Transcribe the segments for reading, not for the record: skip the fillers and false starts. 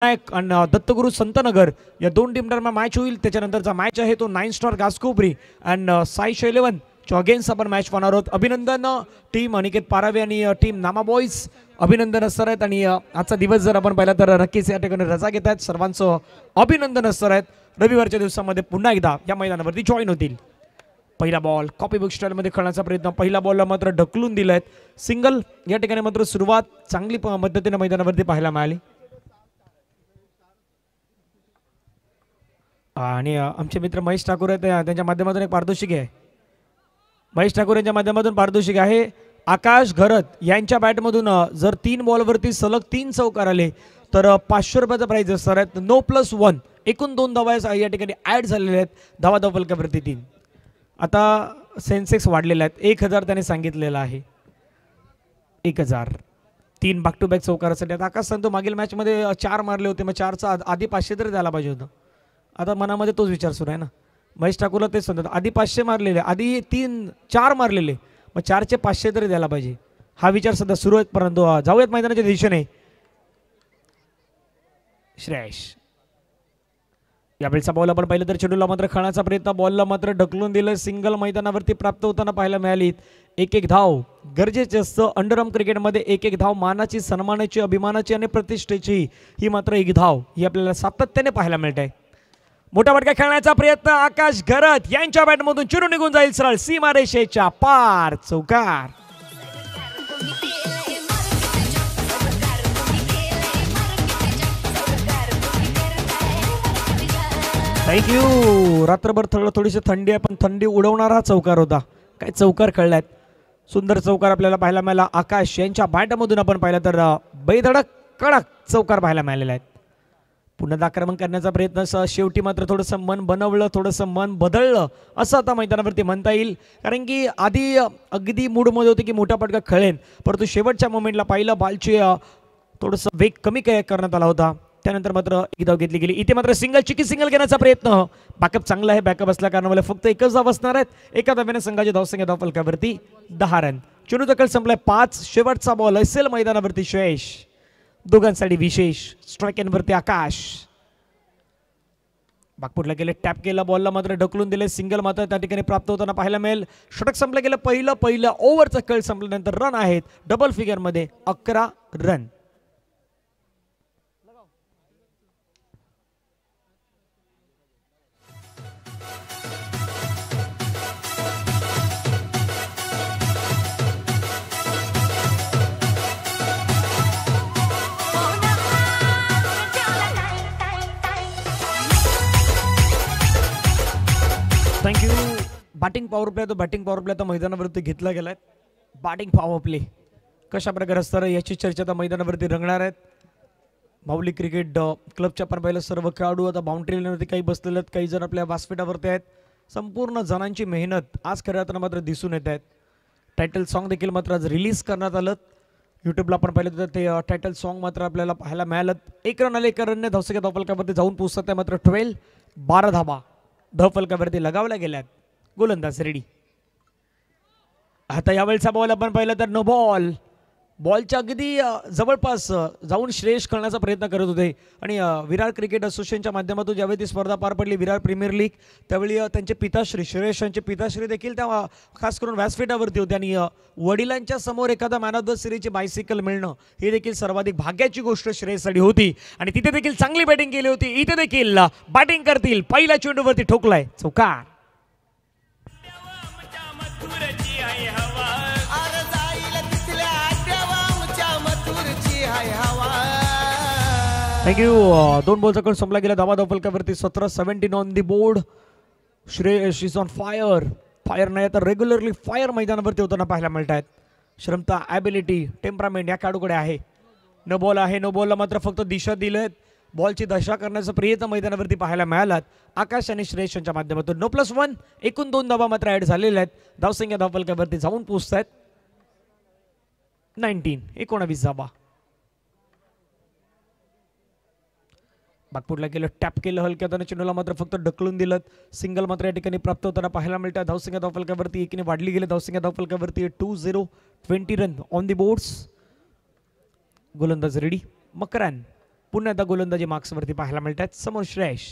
नायक आणि दत्तगुरु संतनगर या दोन टीम दरम्यान मॅच होईल. त्याच्यानंतरचा मॅच आहे तो 9 स्टार गास्कोबरी अँड साईश 11 अगेन्स्ट आपण मॅच पाहणार आहोत. अभिनंदन टीम अनिकेत पारावे आणि टीम नामा बॉईज, अभिनंदन असणार आहेत. आणि आजचा दिवस जर आपण पाहिला तर नक्कीच या ठिकाणी रजा घेत आहेत. सर्वांचं अभिनंदन असणार आहेत. रविवारच्या दिवसामध्ये पुन्हा एकदा या मैदानावरती जॉईन होतील. पहिला बॉल कॉपी बुक स्टाईलमध्ये खेळण्याचा प्रयत्न, पहिला बॉलला मात्र ढकलून दिलाय सिंगल. या ठिकाणी मात्र सुरुवात चांगली पद्धतीने मैदानावरती पाहायला मिळाली. आणि आमचे मित्र महेश ठाकूर आहेत, त्यांच्या माध्यमातून एक पारितोषिक आहे. महेश ठाकूर यांच्या माध्यमातून पारितोषिक आहे. आकाश घरत यांच्या बॅटमधून जर 3 बॉलवरती सलग 3 चौकार आले तर 500 रुपयाचा प्राइज असणार आहेत. 9+1 एकूण 2 धावा या ठिकाणी ऍड झालेले आहेत. धावा फलकावरती 3. आता सेन्सेक्स वाढलेला आहेत. 1000 त्याने सांगितलेला आहे. 1000 3 बॅक टू बॅक चौकारासाठी. आता आकाश सांगतो मागील मॅचमध्ये 4 मारले होते, मग 4चा आधी 500 तरी द्यायला पाहिजे होतं. आता मनामध्ये तोच विचार सुरू आहे ना. महेश ठाकूरला तेच सांगतात, आधी 500 मारलेले, आधी 4 मारलेले, मग 4चे 500 तरी द्यायला पाहिजे. हा विचार सध्या सुरू आहे. परंतु जाऊयात मैदानाच्या दिशेने. श्रेयश यावेळेचा बॉल आपण पाहिलं तर चेंडूला मात्र खेळण्याचा प्रयत्न, बॉलला मात्र ढकलून दिलं. सिंगल मैदानावरती प्राप्त होताना पाहायला मिळाली. 1-1 धाव गरजेचे असतं अंडरआर्म क्रिकेटमध्ये. 1-1 धाव मानाची, सन्मानाची, अभिमानाची आणि प्रतिष्ठेची. ही मात्र 1 धाव ही आपल्याला सातत्याने पाहायला मिळते. मोठा फटका खेळण्याचा प्रयत्न आकाश घरत यांच्या बॅटमधून चिरू निघून जाईल सरळ सीमारेषेच्या पार. चौकार. थँक्यू. रात्रभर थोडीशी थंडी आहे, पण थंडी उडवणारा चौकार होता. काय चौकार खेळलायत. सुंदर चौकार आपल्याला पाहायला मिळाला. आकाश यांच्या बॅटमधून आपण पाहिलं तर बेधडक कडक चौकार पाहायला मिळालेला आहे. पुन्हा आक्रमण करण्याचा प्रयत्न, शेवटी मात्र थोडंसं मन बनवलं, थोडंसं मन बदललं असं आता मैदानावरती म्हणता येईल. कारण की आधी अगदी मूडमध्ये होते की मोठा फटका खेळेन, परंतु शेवटच्या मोमेंटला पाहिलं बॉलची थोडंसं वेग कमी करण्यात आला होता. त्यानंतर मात्र 1 धाव घेतली गेली. इथे मात्र चिकी सिंगल घेण्याचा प्रयत्न. बॅकअप चांगला आहे. बॅकअप असल्या कारणामुळे फक्त 1च धाव असणार आहेत. एका धाव्याने संघाची धावसंख्या धावफलकावरती 10 रन. चेंडू दखल संपलाय 5. शेवटचा बॉल असेल मैदानावरती. श्रेयश दोघांसाठी विशेष. स्ट्राईक एंडवरती आकाश. बागपूरला गेले, टॅप केला, बॉलला मात्र ढकलून दिले. सिंगल मात्र त्या ठिकाणी प्राप्त होताना पाहायला मिळेल. षटक संपलं गेलं. पहिलं ओव्हरचा खेळ संपल्यानंतर रन आहेत डबल फिगरमध्ये 11 run. Thank you. Batting power play, तो बॅटिंग पॉवर प्ले आता मैदानावरती घेतला गेलाय. बॅटिंग पॉवर प्ले कशा प्रकारे असणार याची चर्चा आता मैदानावरती रंगणार आहेत. माऊली क्रिकेट क्लबच्या आपण पाहिलं सर्व खेळाडू आता बाउंड्री लाईनवरती काही बसलेले आहेत, काही जण आपल्या व्यासपीठावरती आहेत. संपूर्ण जणांची मेहनत आज खऱ्या मात्र दिसून येत आहेत. टायटल सॉन्ग देखील मात्र आज रिलीज करण्यात आलं. यूट्यूबला आपण पाहिलं तर ते टायटल सॉन्ग मात्र आपल्याला पाहायला मिळालं. 1 रन आले. 1 रनने धावसंख्या धावफलकावरती जाऊन पोहोचतात आहे मात्र 12 धावा धावफलकावरती लगावल्या गेल्यात. गोलंदाज रेडी. आता यावेळेचा बॉल आपण पाहिलं तर नो बॉल. बॉलच्या अगदी जवळपास जाऊन श्रेयश खेळण्याचा प्रयत्न करत होते. आणि विरार क्रिकेट असोसिएशनच्या माध्यमातून ज्यावेळी ती स्पर्धा पार पडली विरार प्रीमियर लीग, त्यावेळी त्यांचे पिताश्री श्रेयश यांचे पिताश्री देखील त्या खास करून व्यासपीठावरती होते. आणि वडिलांच्या समोर एखादा मॅन ऑफ द सिरीजची बायसिकल मिळणं ही देखील सर्वाधिक भाग्याची गोष्ट श्रेयससाठी होती. आणि तिथे देखील चांगली बॅटिंग केली होती. इथे देखील बॅटिंग करतील. पहिल्या चेंडूवरती ठोकलाय चौकार. थँक्यू. 2 बॉलचा कट संपला गेला. धावा धावफलकावरती 17-17 on the board. Shreyas is on fire. Fire नाही तर रेग्युलरली फायर मैदानावरती होताना पाहायला मिळत आहेत. क्षमता, ॲबिलिटी, टेम्परामेंट या खेळाडूकडे आहे. नो बॉल आहे. नो बॉलला मात्र फक्त दिशा दिलेत. बॉलची दशा करण्याचा प्रयत्न मैदानावरती पाहायला मिळालात आकाश आणि श्रेयश यांच्या माध्यमातून. 9+1 एकूण 2 धावा मात्र ॲड झालेल्या आहेत. धावसंख्या धावफलकावरती जाऊन पोहोचत आहेत 19 धावा. बागपूरला गेलं, टॅप केलं हलक्या त्याने चेंडूला मात्र फक्त ढकलून दिलं. सिंगल मात्र या ठिकाणी प्राप्त होताना पाहायला मिळतं. धावसंख्या धावफलकावरती 1ने वाढली गेली. धावसंख्या धावफलकावरती 20 रन ऑन दी बोर्ड्स. गोलंदाज रेडी. मकरान पुन्हा एकदा गोलंदाजी मार्क्सवरती पाहायला मिळतात. समोर श्रेयश,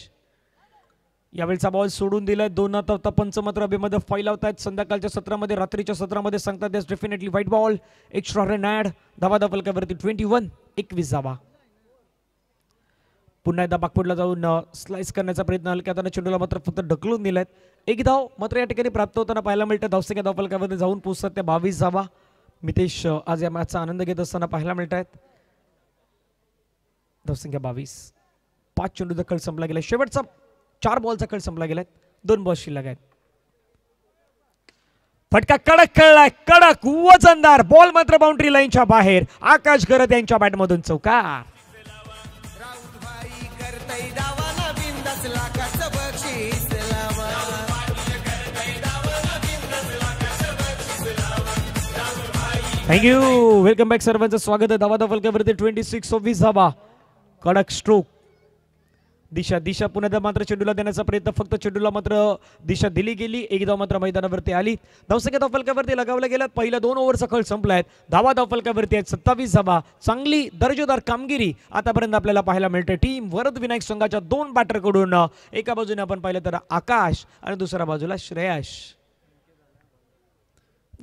यावेळचा बॉल सोडून दिलाय. दोन आता पंचमत्र अभिमध्ये फैलावत आहेत. संध्याकाळच्या सत्रामध्ये, रात्रीच्या सत्रामध्ये सांगतात definitely white ball. Extra run add. धावा फलकावरती 21, 21 धावा. पुन्हा एकदा बाकपुडला जाऊन स्लाइस करण्याचा प्रयत्न, हलक्या हाताने चेंडूला मात्र फक्त ढकलून दिलाय. एक धाव मात्र या ठिकाणी प्राप्त होताना पाहायला मिळतं. धावसंख्या धावफलकावरती जाऊन पोहोचतात त्या 22 धावा. मितेश आज या मॅचचा आनंद घेत असताना पाहायला मिळत आहेत. धावसंख्या 22. 5 चेंडूचा खेळ संपला गेला. शेवटचा 4 बॉलचा खेळ संपला गेलाय. 2 बॉल शिल्लक आहेत. फटका कडक खेळलाय, कडक वजनदार बॉल मात्र बाउंड्री लाईनच्या बाहेर. आकाश गरत यांच्या बॅटमधून चौकार. थँक्यू. वेलकम बॅक सर्वांचं स्वागत आहे. धावा फलकावरती 26, 26 धावा. कडक स्ट्रोक. दिशा पुन्हा मात्र चेंडूला देण्याचा प्रयत्न, फक्त चेंडूला मात्र दिशा दिली गेली. एक धाव मात्र मैदानावरती आली. धावसंख्या धावफलकावरती लगावल्या गेल्यात. पहिल्या 2 ओव्हरचा खेळ संपलाय. धावा धावफलकावरती आहेत 27 धावा. चांगली दर्जेदार कामगिरी आतापर्यंत आपल्याला पाहायला मिळते. टीम वरद विनायक संघाच्या 2 बॅटरकडून. एका बाजूने आपण पाहिलं तर आकाश आणि दुसऱ्या बाजूला श्रेयश.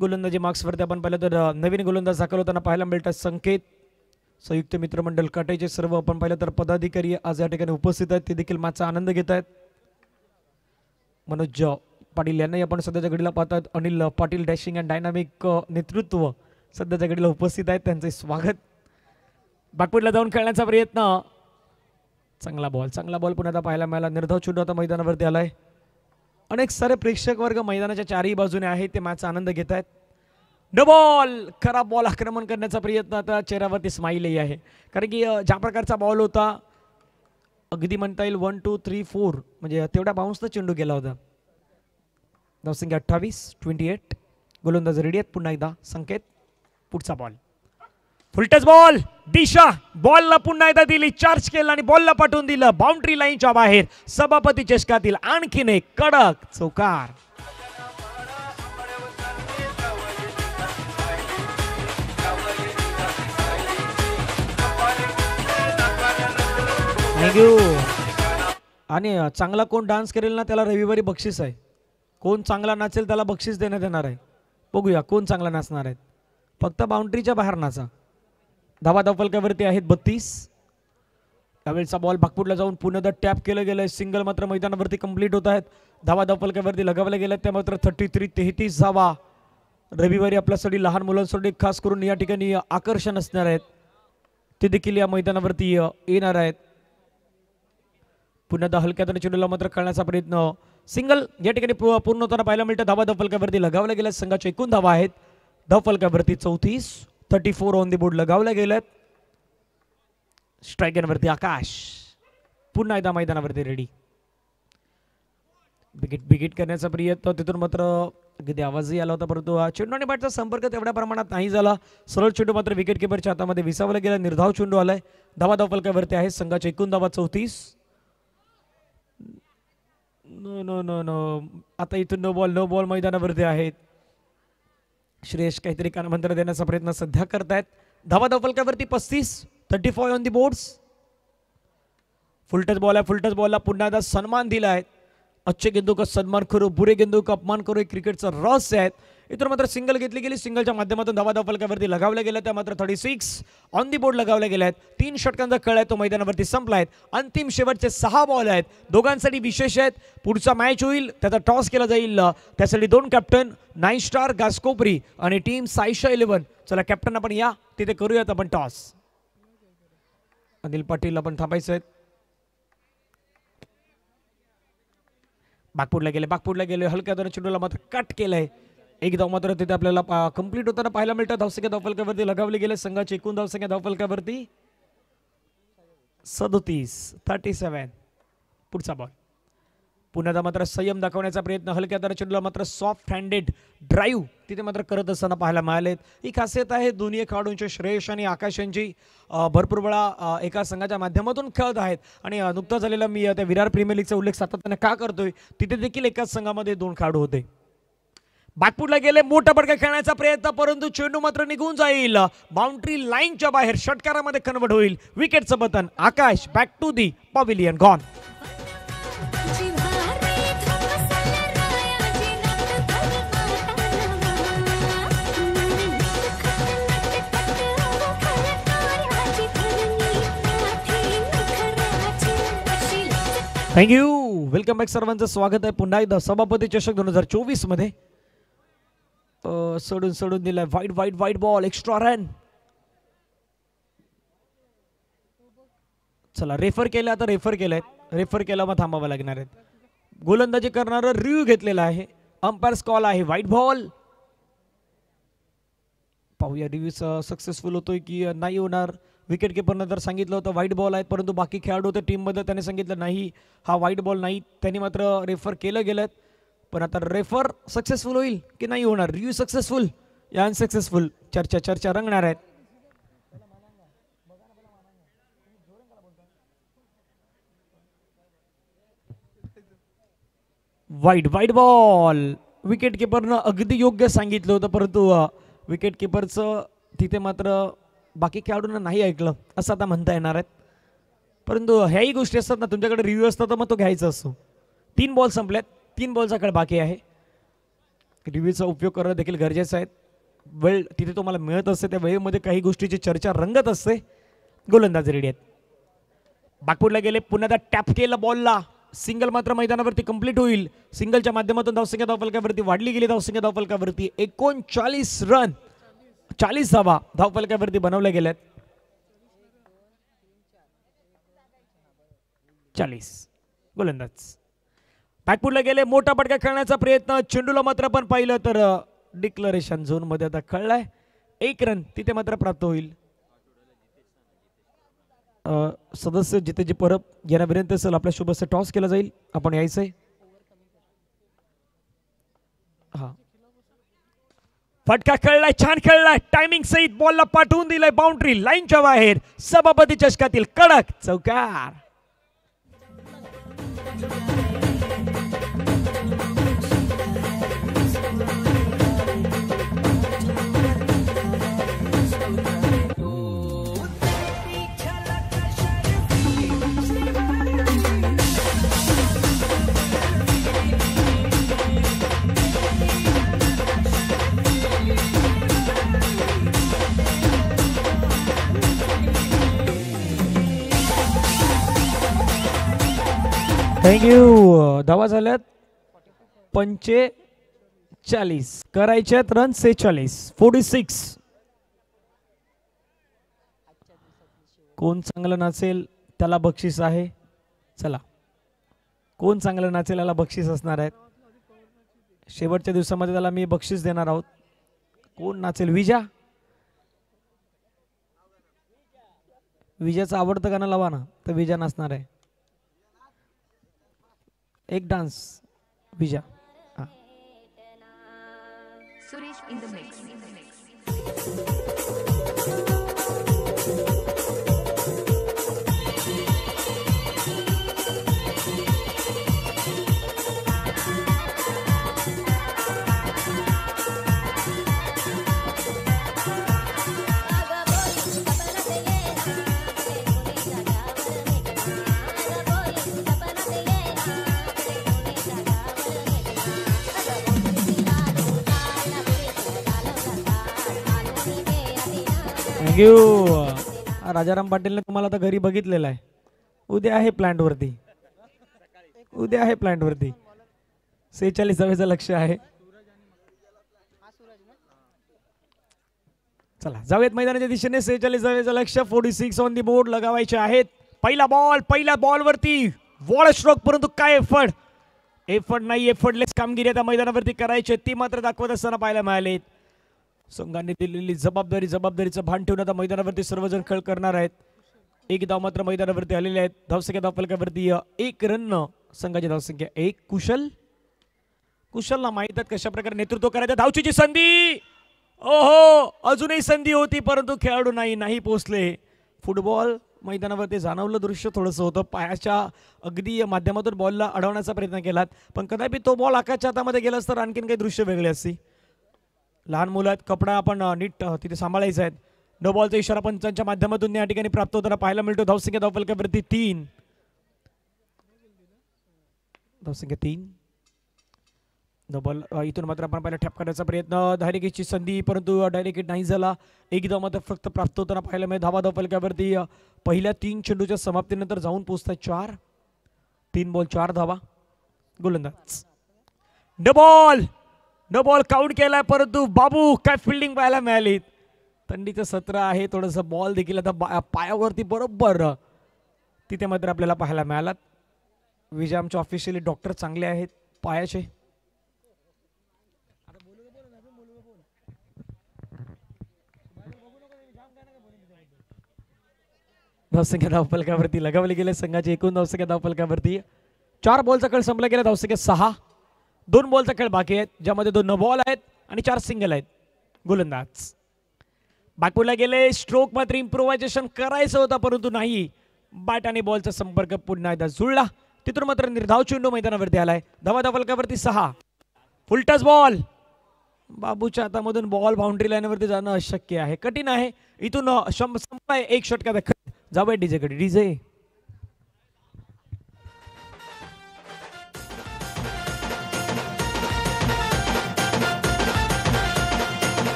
गोलंदाजी मार्क्सवरती आपण पाहिलं तर नवीन गोलंदाज दाखल होताना पाहायला मिळतात संकेत. संयुक्त मित्रमंडळ काटेचे सर्व आपण पाहिलं तर पदाधिकारी आज या ठिकाणी उपस्थित आहेत. ते देखील मॅचचा आनंद घेत आहेत. मनोज पाटील यांनाही आपण सध्याच्या घडीला पाहतात. Anil Patil dashing and dynamic नेतृत्व सध्याच्या घडीला उपस्थित आहेत. त्यांचे स्वागत. बॅकफुटला जाऊन खेळण्याचा प्रयत्न. चांगला बॉल पुन्हा पाहायला मिळाला. निर्धाव चेंडू आता मैदानावरती आलाय. अनेक सारे प्रेक्षक वर्ग मैदानाच्या चारही बाजूने आहेत. ते मॅचचा आनंद घेत आहेत. No ball. खराब बॉल आक्रमण करण्याचा प्रयत्न. आता चेहऱ्यावरती स्माईलही आहे, कारण की ज्या प्रकारचा बॉल होता अगदी म्हणता येईल 1 2 3 4 म्हणजे तेवढ्या बाउन्सचा चेंडू गेला होता. धावसंख्या 28, 28. गोलंदाज रेडी आहेत. पुन्हा एकदा संकेत. पुढचा बॉल. फुलटच बॉल. दिशा बॉलला पुन्हा एकदा दिली, चार्ज केला आणि बॉलला पाठवून दिलं बाउंड्री लाईनच्या बाहेर. सभापती चषकातील आणखीन एक कडक चौकार. थँक्यू. आणि चांगला कोण डान्स करेल ना त्याला रविवारी बक्षीस आहे. कोण चांगला नाचेल त्याला बक्षीस देण्यात येणार आहे. बघूया कोण चांगला नाचणार आहे. फक्त बाउंड्रीच्या बाहेर नाचा. धावा फलकावरती आहेत 32. त्यावेळेचा बॉल भागपुटला जाऊन पुन्हा टॅप केलं गेलंय. सिंगल मात्र मैदानावरती कंप्लीट होत आहेत. धावा फलकावरती लगावल्या गेल्या त्या मात्र 33, 33 धावा. रविवारी आपल्यासाठी लहान मुलांसाठी खास करून या ठिकाणी आकर्षण असणार आहेत. ते देखील या मैदानावरती येणार आहेत. पुन्हा हलक्या चेंडूला मात्र खेळण्याचा प्रयत्न. सिंगल या ठिकाणी पूर्ण होताना पाहायला मिळतं. धावा फलकावरती लगावल्या गेल्या. संघाच्या एकूण धावा आहेत फलकावरती 34, 34 ऑन दी बोर्ड लगावल्या गेल्यात. स्ट्रायकरवरती आकाश पुन्हा एकदा मैदानावरती रेडी. विकेट करण्याचा प्रयत्न. तिथून मात्र अगदी आवाजही आला होता, परंतु चेंडू आणि बॅटचा संपर्क तेवढ्या प्रमाणात नाही झाला. सरळ चेंडू मात्र विकेट किपरच्या हातामध्ये विसावला गेला. निर्धाव चेंडू आलाय. धावा फलकावरती आहे संघाच्या एकूण धावा 34. नो. आता इथून नो बॉल मैदानावरती आहेत. श्रेयश काहीतरी कानमंत्र देण्याचा प्रयत्न सध्या करतायत. धावा फलकावरती 35, 35 ऑन दी बोर्ड्स. फुलटच बॉलला पुन्हा एकदा सन्मान दिलाय. अच्छे गेंदों का सन्मान करो, बुरे गेंदों का अपमान करो, क्रिकेटचं रहस्य आहे. इथून मात्र सिंगल घेतली गेली. सिंगलच्या माध्यमातून धावा फलकावरती लगावल्या गेल्या त्या मात्र 36 ऑन दी बोर्ड लगावल्या गेल्या आहेत. 3 षटकांचा खेळ आहे तो मैदानावरती संपलाय. अंतिम शेवटचे 6 बॉल आहेत. दोघांसाठी विशेष आहेत. पुढचा मॅच होईल त्याचा टॉस केला जाईल. त्यासाठी 2 कॅप्टन 9 स्टार गास्कोपरी आणि टीम साईशा 11. चला कॅप्टन आपण या तिथे करूयात आपण टॉस. अनिल पाटील आपण थांबायचं आहे. बागपुटला गेले. हलक्या दर चेंडूला मात्र कट केलंय. एक धाव मात्र तिथे आपल्याला कंप्लीट होताना पाहायला मिळतं. धावसंख्या धावफलकावरती लगावले गेले. संघाची एकूण धावसंख्या धावफलकावरती 37, 37. पुढचा बॉल. पुन्हा मात्र संयम दाखवण्याचा प्रयत्न. हलक्या दर चेंडूला मात्र सॉफ्ट हँडेड ड्राईव्ह तिथे मात्र करत असताना पाहायला मिळालेत. ही खासियत आहे दोन्ही खेळाडूंचे. श्रेयश आणि आकाश यांची भरपूर वेळा एका संघाच्या माध्यमातून खेळत आहेत. आणि नुकता झालेला मी त्या विरार प्रीमियर लीगचा उल्लेख सातत्याने का करतोय, तिथे देखील एकाच संघामध्ये 2 खेळाडू होते. बॅकफुटला गेले, मोठा फटका खेळण्याचा प्रयत्न, परंतु चेंडू मात्र निघून जाईल, बाउंड्री लाईनच्या बाहेर, षटकारामध्ये कन्वर्ट होईल. विकेटचं पतन. Akash back to the pavilion, gone. Thank you. Welcome back. सर्वांचं स्वागत आहे पुन्हा एकदा सभापती चषक 2024 मध्ये. सोडून दिलाय. वाईट बॉल, एक्स्ट्रा रन. चला, रेफर केलं, आता रेफर केलंय. रेफर केला मग थांबावं लागणार आहे. गोलंदाजी करणारा रिव्ह्यू घेतलेला आहे. अंपायर्स कॉल आहे व्हाईट बॉल. पाहूया रिव्ह्यू सक्सेसफुल होतोय की नाही होणार. विकेट किपरनं तर सांगितलं होतं व्हाईट बॉल आहे, परंतु बाकी खेळाडू होते टीममध्ये, त्याने सांगितलं नाही हा व्हाईट बॉल नाही. त्यांनी मात्र रेफर केलं गेलं. पण आता रेफर सक्सेसफुल होईल की नाही होणार. रिव्ह्यू सक्सेसफुल या अनसक्सेसफुल, चर्चा रंगणार आहेत. वाईट बॉल. विकेट किपरनं अगदी योग्य सांगितलं होतं, परंतु विकेट किपरचं तिथे मात्र बाकी खेळाडूंना नाही ऐकलं असं आता म्हणता येणार आहेत. परंतु ह्याही गोष्टी असतात ना, तुमच्याकडे रिव्ह्यू असतात तर मग तो घ्यायचा असतो. 3 बॉल संपल्यात, 3 बॉलचा खेळ बाकी आहे. रिव्ह्यूचा उपयोग करणं देखील गरजेचं आहे. वेळ तिथे तुम्हाला मिळत असते, त्या वेळेमध्ये काही गोष्टीची चर्चा रंगत असते. गोलंदाज रेडी आहेत. बॅकफुटला गेले, पुन्हा त्या टॅप केलं बॉलला. सिंगल मात्र मैदानावरती कंप्लीट होईल. सिंगलच्या माध्यमातून धावसंख्या धावफलकावरती वाढली गेली. धावसंख्या धावफलकावरती 39 रन, 40 धावा धावफलकावरती बनवल्या गेल्यात. 40. गोलंदाज बॅकफुटला गेले, मोठा फटका खेळण्याचा प्रयत्न. चेंडूला मात्र आपण पाहिलं तर डिक्लरेशन झोन मध्ये आता खेळलाय. 1 रन तिथे मात्र प्राप्त होईल. सदस्य जितेजी परब यांना विनंती असेल आपल्या शुभस्य टॉस केला जाईल, आपण यायचंय. हा, फटका खेळलाय, छान खेळलाय. टायमिंग सहित बॉलला पाठवून दिलाय बाउंड्री लाईनच्या बाहेर. सभापती चषकातील कडक चौकार. थँक्यू. धावा झाल्यात 45, करायच्यात रन 46. कोण चांगलं नाचेल त्याला बक्षीस आहे. चला, कोण चांगलं नाचेल याला बक्षीस असणार आहेत. शेवटच्या दिवसामध्ये त्याला मी बक्षीस देणार आहोत. कोण नाचेल? विजाचं आवडतं गाणं लावा ना, तर विजा नाचणार आहे. एक डान्स विजा. Suresh in the mix. Thank you. Rajaram पाटीलने तुम्हाला आता घरी बघितलेलं आहे. उद्या आहे प्लांट वरती. 46 लक्ष आहे. चला जाऊयात मैदानाच्या दिशेने. 46 लक्ष. 46 ऑन दी बोर्ड लगावायचे आहेत. पहिला बॉल वरती वॉल स्ट्रोक, परंतु काय एफर्ट नाही. एफर्टलेस कामगिरी आता मैदानावरती करायची, ती मात्र दाखवत असताना पाहायला मिळाले. संघाने दिलेली जबाबदारीचं भान ठेवून आता मैदानावरती सर्वजण खेळ करणार आहेत. 1 धाव मात्र मैदानावरती आलेले आहेत. धावसंख्या धावफलकावरती 1 रन. संघाची धावसंख्या 1. कुशलला माहित आहे कशा प्रकारे नेतृत्व करायचं. धावचीची संधी, ओहो, अजूनही संधी होती, परंतु खेळाडू नाही पोहोचले. फुटबॉल मैदानावरती जाणवलं दृश्य थोडंसं होतं. पायाच्या अगदी माध्यमातून बॉलला अडवण्याचा प्रयत्न केलात, पण कदापि तो बॉल आकाशच्या हातामध्ये गेलास तर आणखीन काही दृश्य वेगळे असती. लहान मुलं आहेत, कपडा आपण नीट तिथे सांभाळायचा आहे. नो बॉलचा इशारा पंचांच्या माध्यमातून या ठिकाणी प्राप्त होताना पाहायला मिळतो. धावसंख्या धावफलकावरती 3. धावसंख्या 3. No ball. इथून मात्र आपण पाहिला टॅप करण्याचा प्रयत्न, डायरेक्टची संधी, परंतु डायरेक्ट नाही झाला. एकदा मात्र फक्त प्राप्त होताना पाहायला मिळेल. धावा धावफलकावरती पहिल्या 3 चेंडूच्या समाप्तीनंतर जाऊन पोहोचतात 4. 3 बॉल 4 धावा. गोलंदाज नो बॉल काउंट केलाय, परंतु बाबू काय फिल्डिंग पाहायला मिळाली. थंडीचं सत्र आहे, थोडंसं बॉल देखील आता पायावरती बरोबर तिथे मात्र आपल्याला पाहायला मिळाला. विजय आमचे ऑफिशियली डॉक्टर चांगले आहेत पायाचे. धावसंख्या धावफलकावरती लगावले गेले संघाची एकूण धावसंख्या धावफलकावरती 4 बॉलचा खेळ संपला गेला. धावसंख्या 6. 2 बॉलचा खेळ बाकी आहेत, ज्यामध्ये 2 बॉल आहेत आणि 4 सिंगल आहेत. गोलंदाज बॅकवर्डला गेले. स्ट्रोक मात्र इम्प्रोव्हायझेशन करायचं होतं, परंतु नाही. बॅट आणि बॉलचा संपर्क पुन्हा एकदा जुळला. तिथून मात्र निर्धाव चेंडू मैदानावरती आलाय. धावा धावफलकावरती 6. Full toss ball. बाबूच्या हातामधून बॉल बाउंड्री लाईनवरती जाणं अशक्य आहे, कठीण आहे. इथून संपलाय एक षटका. जाऊया डीजे कडे. DJ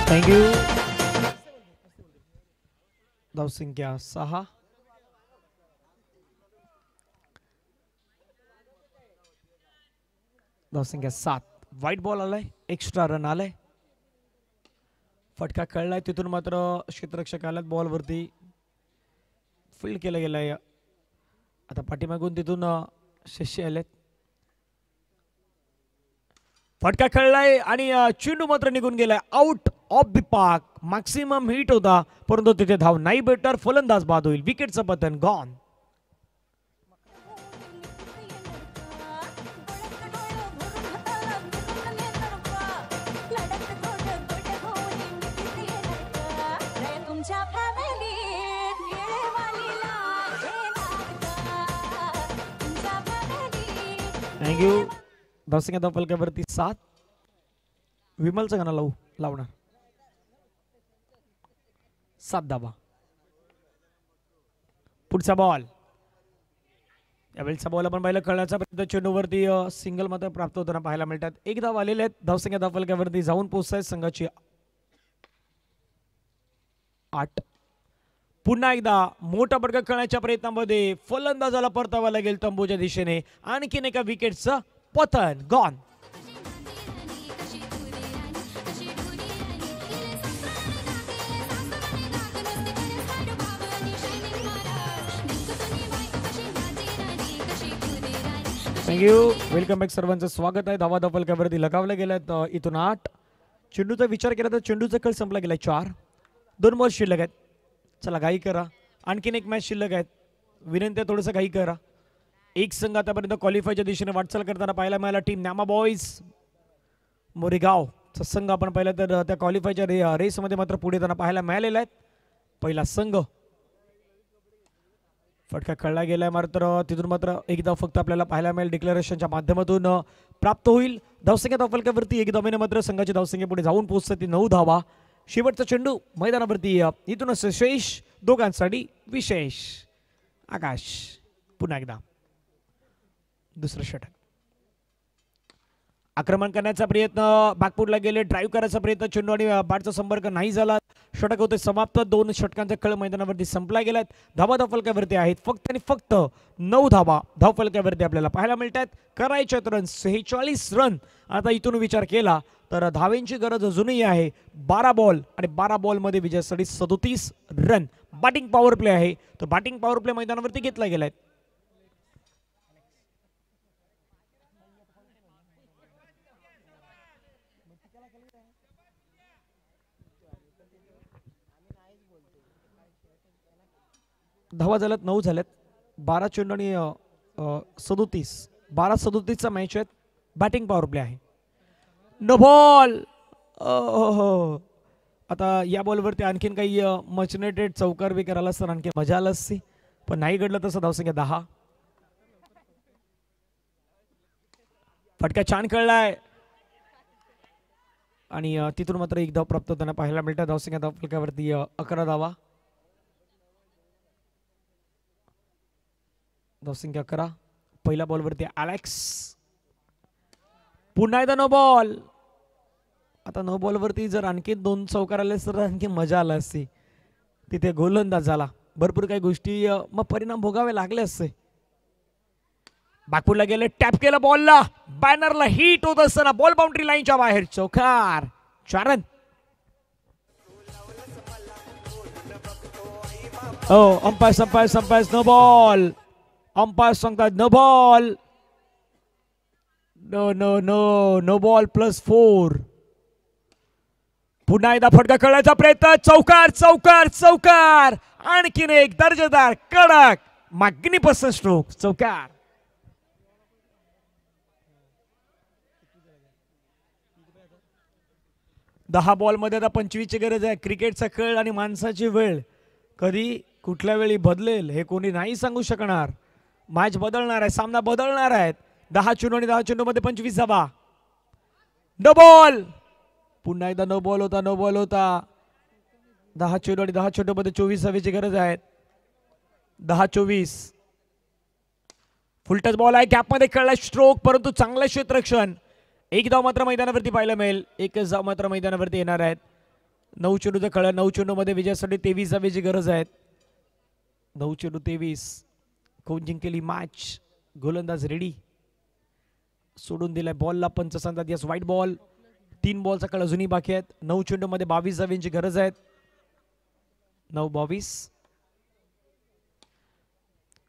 thank you. धावसंख्या 6. धावसंख्या 7. व्हाईट बॉल आलाय, एक्स्ट्रा रन आलाय. फटका खेळलाय, तिथून मात्र क्षेत्ररक्षक आल्यात. बॉलवरती फील्ड केलं गेलंय. आता पाठीमागून तिथून शिष्य आलेत. फटका खेळलाय आणि चेंडू मात्र निघून गेलाय. Out of the park. Maximum hit होता, परंतु तिथे धाव नाही भेटणार. फलंदाज बाद होईल. विकेटचं पतन. गॉन. थँक्यू. धावसंख्या धावफलकावरती 7. विमलचं गाणं लावणार. 7 धावा. पुढचा बॉल. यावेळेचा बॉल आपण पाहिलं खेळण्याचा प्रयत्न. चेंडूवरती सिंगल मात्र प्राप्त होताना पाहायला मिळतात. 1 धाव आलेले आहेत. धावसंख्या धावफलकावरती जाऊन पोहोचतायत संघाची 8. पुन्हा एकदा मोठा फटका खेळण्याच्या प्रयत्नामध्ये फलंदाजाला परतावा लागेल तंबूच्या दिशेने. आणखीन एका विकेटचं पतन. गॉन. थँक्यू. Welcome back. सर्वांचं स्वागत आहे. धावा धावफलकावरती लगावल्या गेल्यात. इथून 8. चेंडूचा विचार केला तर चेंडूचा खेळ संपला गेलाय. 4. 2 बॉल शिल्लक आहेत. चला घाई करा, आणखीन एक मॅच शिल्लक आहेत. विनंती आहे थोडंसं घाई करा. एक संघ आतापर्यंत क्वालिफायच्या दिशेने वाटचाल करताना पाहायला मिळाला. टीम न्यामा बॉईज मोरेगावचा संघ आपण पाहिलं तर त्या क्वालिफायच्या रेसमध्ये मात्र पुढे त्यांना पाहायला मिळालेला आहे. पहिला संघ. फटका खेळला गेलाय, मात्र तिथून मात्र एकदा फक्त आपल्याला पाहायला मिळेल. डिक्लेरेशनच्या माध्यमातून प्राप्त होईल. धावसंख्या धावफलकावरती 1 धावेने मात्र संघाची धावसंख्या पुढे जाऊन पोहोचते. 9 धावा. शेवटचा चेंडू मैदानावरती. इथूनच शेष दोघांसाठी विशेष. आकाश पुन्हा एकदा दुसरं षटक. आक्रमण करण्याचा प्रयत्न. बॅकफुटला गेले. ड्राईव्ह करायचा प्रयत्न. चेंडू आणि बॅटचा संपर्क नाही झाला. षटक होते समाप्त. 2 षटकांचा खेळ मैदानावरती संपला गेलाय. धावा धावफलकावरती आहेत फक्त आणि फक्त 9 धावा धावफलकावरती आपल्याला पाहायला मिळतात. करायचे रन 46 रन. आता इथून विचार केला तर धावेंची गरज अजूनही आहे. 12 बॉल आणि 12 बॉलमध्ये विजयासाठी 37 रन. बॅटिंग पॉवर प्ले आहे, तो बॅटिंग पॉवर प्ले मैदानावरती घेतला गेलाय. धावा झाल्यात 9 झाल्यात. 12 चेंडू आणि 37. 12-37चा मॅच आहे. बॅटिंग पॉवर प्ले आहे. No ball. आता या बॉलवरती आणखीन काही मचनेटेड चौकार बी करायला असतं आणखी मजा आलं असती, पण नाही घडलं तसं. धावसंख्या 10. फटका छान खेळलाय आणि तिथून मात्र एक धाव प्राप्त होताना पाहायला मिळतं. धावसंख्या धावफलकावरती 11 धावा. धावसंख्या 11. पहिल्या बॉलवरती अलेक्स, पुन्हा एकदा नो बॉल. आता नो बॉलवरती जर आणखी 2 चौकार आले तर आणखी मजा आली असती. तिथे गोलंदाज झाला, भरपूर काही गोष्टी मग परिणाम भोगावे लागले असते. बाकूला गेले, टॅप केलं बॉलला, बॅनरला हिट होत असताना बॉल बाउंड्री लाईनच्या बाहेर. चौकार. 4 रन. Umpire no ball. अंपायर सांगतात no ball. No no no no ball +4. पुन्हा एकदा फटका खेळण्याचा प्रयत्न. चौकार चौकार चौकार. आणखीन एक दर्जेदार कडक मॅग्निफिसंट स्ट्रोक. चौकार. दहा बॉल मध्ये आता 25 ची गरज आहे. क्रिकेटचा खेळ आणि माणसाची वेळ कधी कुठल्या वेळी बदलेल हे कोणी नाही सांगू शकणार. मॅच बदलणार आहे, सामना बदलणार आहे. 10 चेंडू आणि 10 चेंडू मध्ये 25 धावा. No ball. पुन्हा एकदा नो बॉल होता, नो बॉल होता. 10 चेंडू आणि 10 चेंडू मध्ये 24 धावेची गरज आहे. 10-24. फुलटच बॉल आहे, गॅप मध्ये खेळला स्ट्रोक, परंतु चांगलं क्षेत्ररक्षण. एक धाव मात्र मैदानावरती पाहायला मिळेल. एकच धाव मात्र मैदानावरती येणार आहेत. 9 चेंडूचं खेळ. 9 चेंडू मध्ये विजयासाठी 23 धावेची गरज आहे. 9 चेंडू 23. कोण जिंकेली मॅच. गोलंदाज रेडी. सोडून दिलाय बॉलला. पंच सांगतात यस व्हाईट बॉल. 3 बॉलचा खेळ अजूनही बाकी आहेत. 9 चेंडू मध्ये 22 धावेची गरज आहे. 9-22.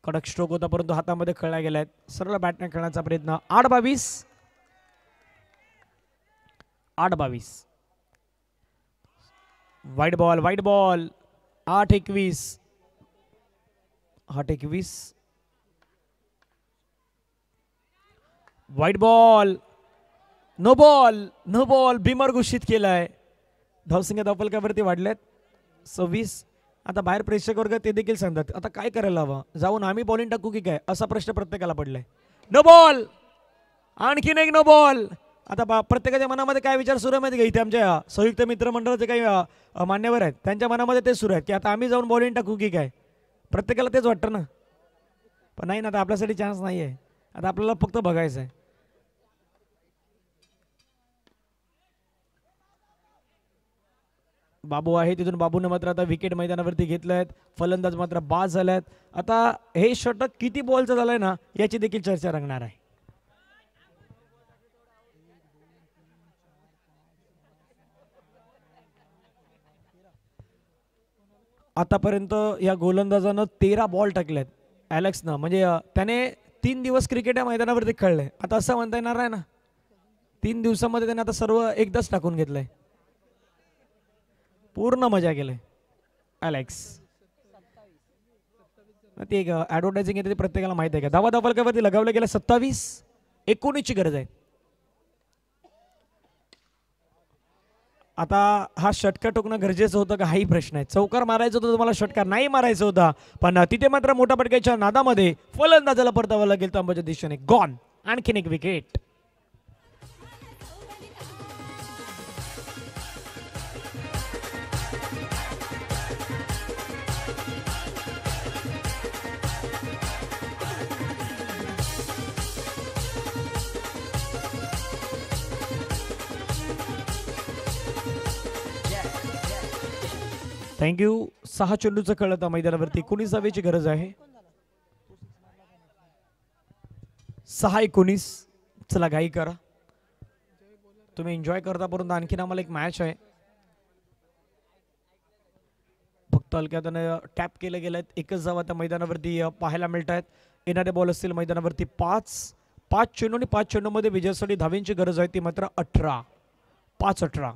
कडक स्ट्रोक होता परंतु हातामध्ये खेळला गेलाय. सरळ बॅटने खेळण्याचा प्रयत्न. 8-22. 8-22. Wide ball, wide ball. 8-21. 8-21. Wide ball. No ball, no ball. Beamer घोषित केलाय. धावसंख्या धावफलकावरती वाढल्यात 26. आता बाहेर प्रेक्षक वर्ग ते देखील सांगतात आता काय करायला हवं, जाऊन आम्ही बॉलिंग टाकू की काय, असा प्रश्न प्रत्येकाला पडलाय. No ball. आणखीन एक नो बॉल. आता प्रत्येकाच्या मनामध्ये काय विचार सुरू आहे माहिती का. इथे आमच्या संयुक्त मित्रमंडळाचे काही मान्यवर आहेत, त्यांच्या मनामध्ये तेच सुरू आहेत की आता आम्ही जाऊन बॉलिंग टाकू की काय. प्रत्येकाला तेच वाटतं ना, पण नाही ना. आता आपल्यासाठी चान्स नाही आहे. आता आपल्याला फक्त बघायचं आहे. बाबू आहे तिथून. बाबूने मात्र आता विकेट मैदानावरती घेतल्यात. फलंदाज मात्र बाद झाल्यात. आता हे षटक किती बॉलचं झालंय ना याची देखील चर्चा रंगणार आहे. आतापर्यंत या गोलंदाजानं 13 बॉल टाकलेत ॲलेक्सनं. म्हणजे त्याने 3 दिवस क्रिकेट या मैदानावरती खेळले. आता असं म्हणता येणार आहे ना 3 दिवसामध्ये त्याने आता सर्व एकदाच टाकून घेतलंय. पूर्ण मजा केलंय ॲलेक्स. ती एक ॲडव्हर्टायझिंग येते, प्रत्येकाला माहिती आहे का. धावा धावफलकावरती लगावलं गेलं. 27-19 ची गरज आहे. आता हा षटकार टोकणं गरजेचं होतं का हाही प्रश्न आहे. चौकार मारायचं होतं तुम्हाला, षटकार नाही मारायचं होता. पण तिथे मात्र मोठ्या फटक्याच्या नादामध्ये फलंदाजाला परतावं लागेल तांबाच्या दिशेने. गॉन. आणखीन एक विकेट. थँक्यू. 6 चेंडूचं खेळ आता मैदानावरती. 19 धावेची गरज आहे. 6-19. चला घाई करा, तुम्ही एन्जॉय करता, परंतु आणखीन आम्हाला एक मॅच आहे. फक्त हलक्याने टॅप केले गेलेत. एकच धाव आता मैदानावरती पाहायला मिळत आहेत. येणारे बॉल असतील मैदानावरती 5 चेंडू आणि 5 चेंडूमध्ये विजयासाठी धावेंची गरज आहे. ती मात्र 18. 5-18.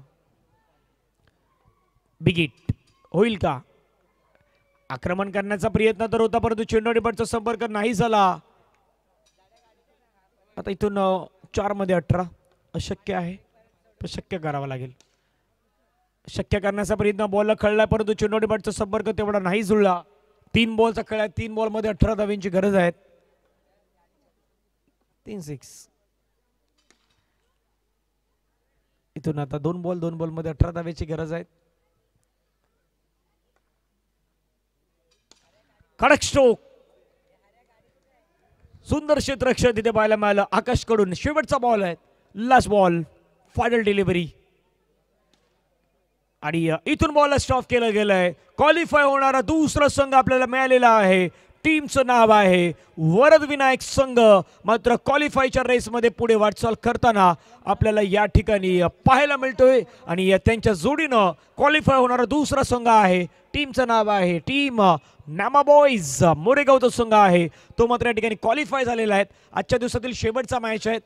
बिग हिट होईल का. आक्रमण करण्याचा प्रयत्न तर होता परंतु चेंडू आणि बॅटचा संपर्क नाही झाला. आता इथून 4 मध्ये 18 अशक्य आहे, पण शक्य करावं लागेल. शक्य करण्याचा प्रयत्न बॉलला खेळलाय, परंतु चेंडू बॅटचा संपर्क तेवढा नाही जुळला. 3 बॉलचा खेळ आहे, 3 बॉलमध्ये 18 धावांची गरज आहे. 3 6. इथून आता 2 बॉलमध्ये 18 धावांची गरज आहे. कडक स्ट्रोक, सुंदर क्षेत्ररक्षण तिथे पाहायला मिळालं आकाश कडून. शेवटचा बॉल आहे, लास्ट बॉल, फायनल डिलिव्हरी आणि इथून बॉलला स्टॉप केलं गेलंय. क्वालिफाय होणारा दुसरा संघ आपल्याला मिळालेला आहे. टीमचं नाव आहे वरद विनायक संघ. मात्र क्वालिफायच्या रेसमध्ये पुढे वाटचाल करताना आपल्याला या ठिकाणी पाहायला मिळतोय आणि त्यांच्या जोडीनं क्वालिफाय होणारा दुसरा संघ आहे. टीमचं नाव आहे टीम नामा बॉईज. मोरेगावचा संघ आहे तो मात्र या ठिकाणी क्वालिफाय झालेला आहे. आजच्या दिवसातील शेवटचा मॅच आहे.